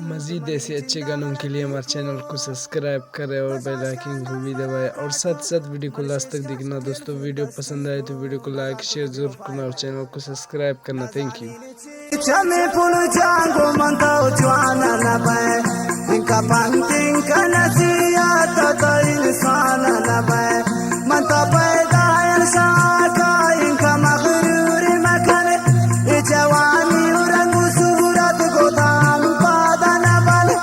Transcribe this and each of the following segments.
मज़ीद ऐसे अच्छे गानों के लिए हमारे चैनल को सब्सक्राइब करें और बेल आइकन को भी दबाएं और साथ साथ वीडियो को लास्ट तक देखना। दोस्तों वीडियो पसंद आए तो वीडियो को लाइक शेयर जरूर करना और चैनल को सब्सक्राइब करना। Thank you. Chame pulu jango mal tau juana na bai inka panting kana siya ta insana na bai manta pada yan sahaka inka maghruri makale ye jawani urangu surat ko dam pada na bale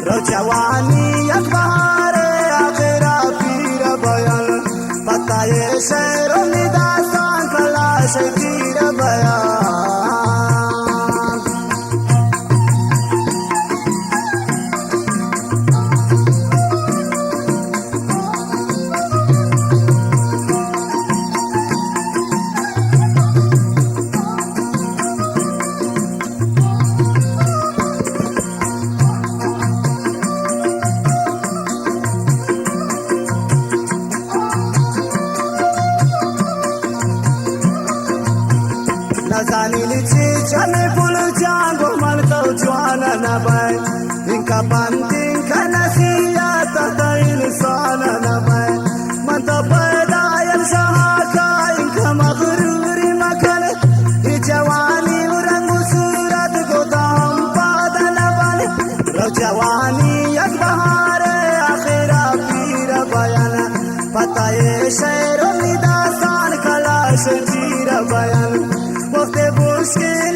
ro jawani yak bahare akhira pira bayana pata ye shero nidasan kala shira bayan waqte mushkil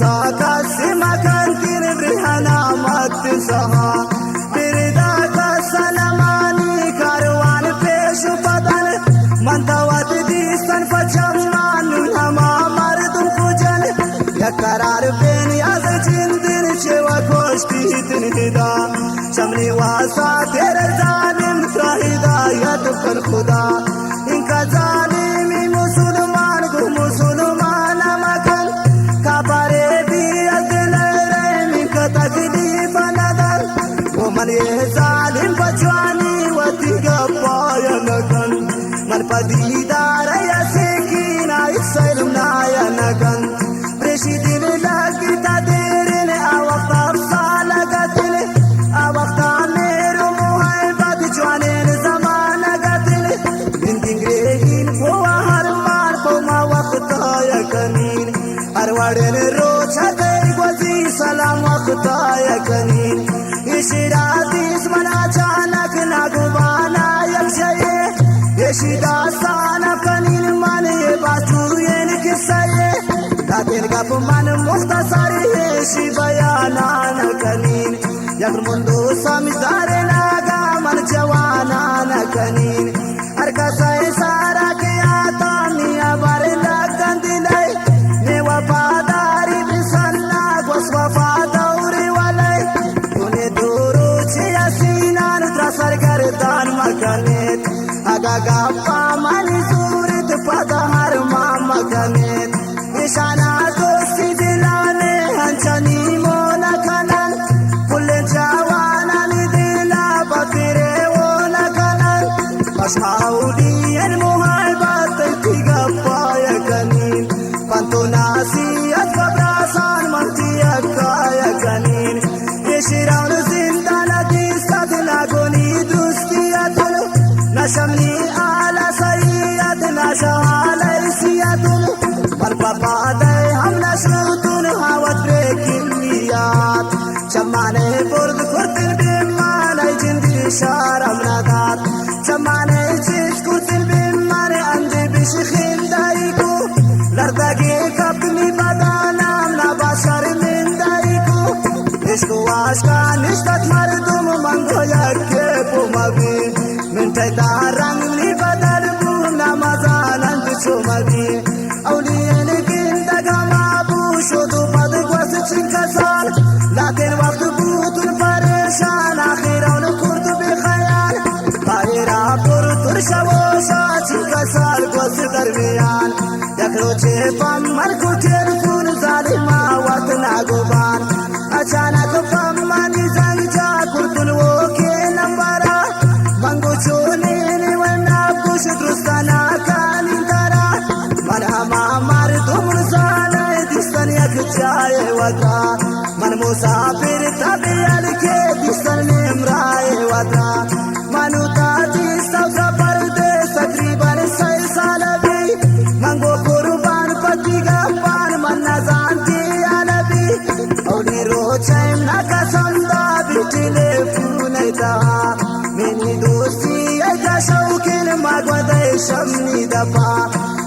Saka simakan kini brihana mati saha birida ka salamani karwan peshu padan mantawat disan pachaman nama mardum kujan ya karar ben yaz jindin chewa koshti tin hida shamli wasa tere zalim ka hidayat kar khuda inka zalimi musulman gu musulman makan kabare zalim bachwani wati gapaya nagan man padidara ya sekina isalum naya nagan preshidin lagi tadirine awaqta salagatine awaqta meru muhabbat jwanin zamana gatine indingrehin ko harman ko ma waqta ya kanin arwaden rocha dei gwazi salam waqta ya kanin Shiratis manachanak nagubana yakshaye Yeshida sana kanin mane bastuyen kisaye Datin gap man muhtasari yeshi bayana nakanin Yakr mundu samizare naga man jawana nakanin Arkasay sara kiyata niya barila gandilay Ne wapadari bisanna gwaswa fadauri walay sargardan makanet agagapa mani surit padahar mama kanet ishana dosti dilane hanchani mona kanan kulle jawana ni dila bakire wona kanan mashaudi en muhabbat tigapa ya kanin pantonasi atkabrasan mantiya kaya kanin ishiraun zindana goni duskiyatun nashamni ala sayyidna shahala isiyatun par papada hamna shutun hawat bekilliyat chamane burd kurtil bimane jindi sharam nadat chamane chis kurtil bimane ande bishkhin daiku lardagi kapni badana na bashar min daiku ishku ashka nishtat mardum mango yakke pumabi mintai tarang li badal bu namazanan chumabi awliyan ginda gama bu shudu पम्मन को telephone जालिमा वतना गोबान अचानक पम्मनी जंग जा कुर्तुन वो के नंबरा मंगो चोने ने वना कुछ दुस्ताना कानी तारा मन हमा मार तुम जाने दिसन यक चाहे वता मन मुसाफिर तबियल के दिसन ने मराए वता मनुता दिसन सफर दे तकरीबन 6 साल भी मंगो कुर्बान पति गपान मन जानती आलबी ओनी रोचे न कसंदा बिटले फूनता मेनी दोस्ती ऐसा शौकीन मागवदे शमनी दफा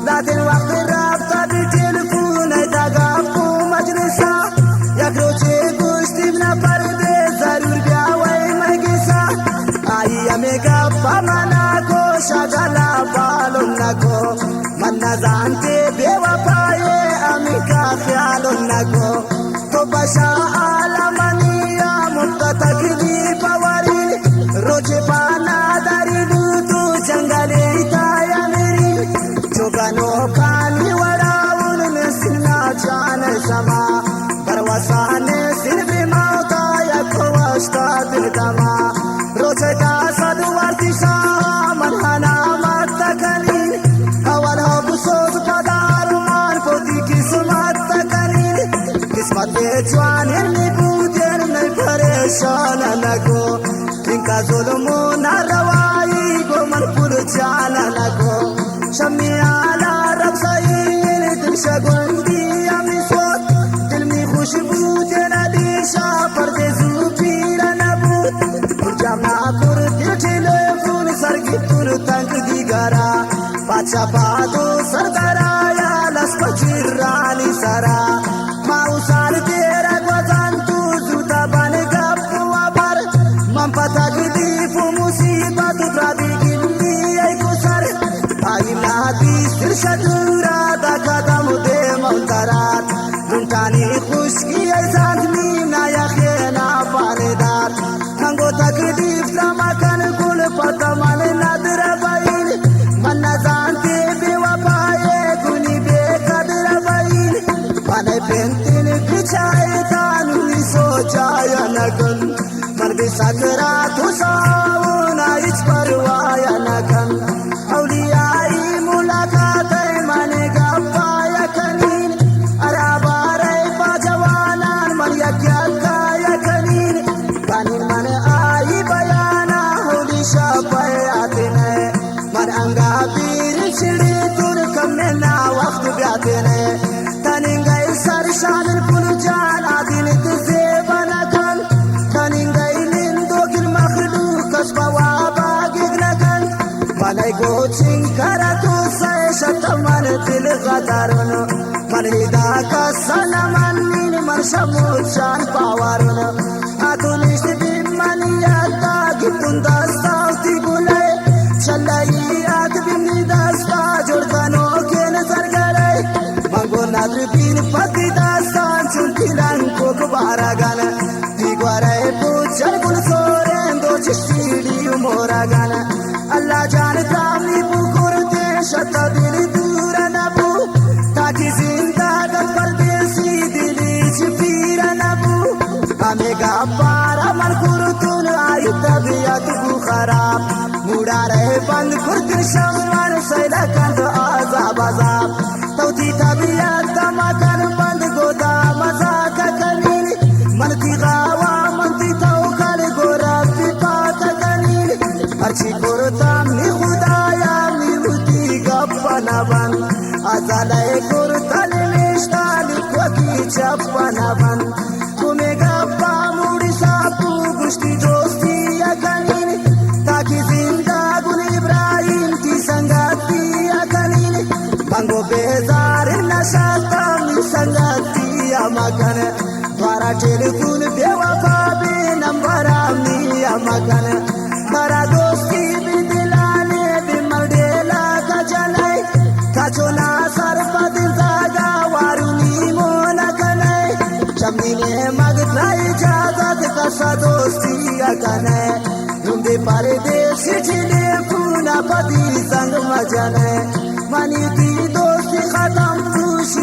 लादिन वक्त राबता बिटल फूनता गपू मजलिसा यक रोचे गोश्ती न पर्दे जरूर ब्यावे मगिसा आई हमें गप्पा मना को शगला बालुन नको मन न जानते बेवफाए अमी का ख्याल नको तो बशा आलमनिया मुक्त तकलीफ वरी रोजे पाना दरी तू जंगले ताया मेरी जो गनो कानी वराउन में सिना जान समा परवसाने सिर भी मौता या खोस्ता दिल दमा रोजे का सदवर्ती सा मनहना मत तकलीन अवल हो बुसोद पदार मान पोती किस्मत तकलीन किस्मत के जवान हिलनी बूझेन नहीं परेशान नको इनका जुल्मो न रवाई गो मन पुर जान नको शमी आला रब सईन दिल शगुंदी अमी सोत दिल में खुशबू तेरा दिशा परदेजू पीरा नबूत जामना कुर दिल ठिले फूल सरगी तुर तंग दी गरा पाचा पादो सरदारा या लस पचिर रानी सरा माउसार तेरा गजान तू जूता बन गप्पा पर मम पता गिदी फु मुसीबत त्रादी गिंदी आई कुसर आई नादी सिर शदूरा दा कदम दे मंतरात दुंटानी खुशकी आई जागनी ना या खेना पानेदार मंगो तकलीफ समाकन गुल पतमन नदर बाइन मन न जानते बेवफाए गुनी बेकदर बाइन बने पेंतिन बिछाए तानुनी सोचाया नगन मन भी सकरा तुसाउना इच परवाया नगन औलियाई मुलाकात मने गप्पाया कनीन अराबारे बाजवानान मन यज्ञा काया कनीन कनीन मन आई बयाना होली शापयाते ने मन अंगा पीर छिड़ी तुर कमेना वक्त ब्याते ने तनिंगई सरशान पुल जान आदिन तुझे बनकन तनिंगई लिंदो किल मखलू कसबा बागिग नकन मनई गोचिंग करा तू से शतमन दिल गदारन मन हिदा का सनमन नीन मन शमुचान पावारन आतुलिश बिमनियाता गितुन दास्तावती गुले चलाई आग बिमनी दास्ता जोड़कनो के नजर गरे मंगो नाद्र बीन पति दास्तान चुनती रंग को बारा गाना दिगवारे पूछर गुल सोरे दो चिश्तीडी मोरा गाना अल्लाह जानता मी पुकुरते शत दिल दूर नबू ताकि जिंदागत परदेसी दिली चिपीरा नबू हमें पारा मन कुरुतुन आई तबियत को खराब मुड़ा रहे बंद खुर्द शमन सैला कंद आजाब आजाब तौती तबियत तमकन बंद गोदा मजा का कनीन मन की गावा मन ती तौकल गोरा पिपा का कनीन अच्छी कुरता मी खुदाया मी उती गप्पना बन आजाले कुरता निष्ठा लिखी चप्पना बन तुम्हें गप्पा मुड़ी सापू गुश्ती दोस्ती या कनीन ताकि जिंदा गुल इब्राहिम की संगति या कनीन मंगो बेजार नशाता मी संगति या मगन द्वारा टेलीफोन बेवफा बे नंबर आमी या मगन बड़ा दोस्ती भी दिलाने भी मर्डेला का जनाई काचो ना सरपद जागा वारुनी मोना कनाई शमीने मगत्राई जागत कसा दोस्ती अकने रुंदे परदेश छिले फूना पदी संग मजने मनी की दोस्ती खत्म खुशी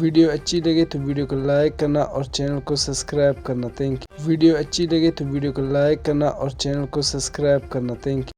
वीडियो अच्छी लगे तो वीडियो को लाइक करना और चैनल को सब्सक्राइब करना। Thank you. वीडियो अच्छी लगे तो वीडियो को लाइक करना और चैनल को सब्सक्राइब करना। Thank you.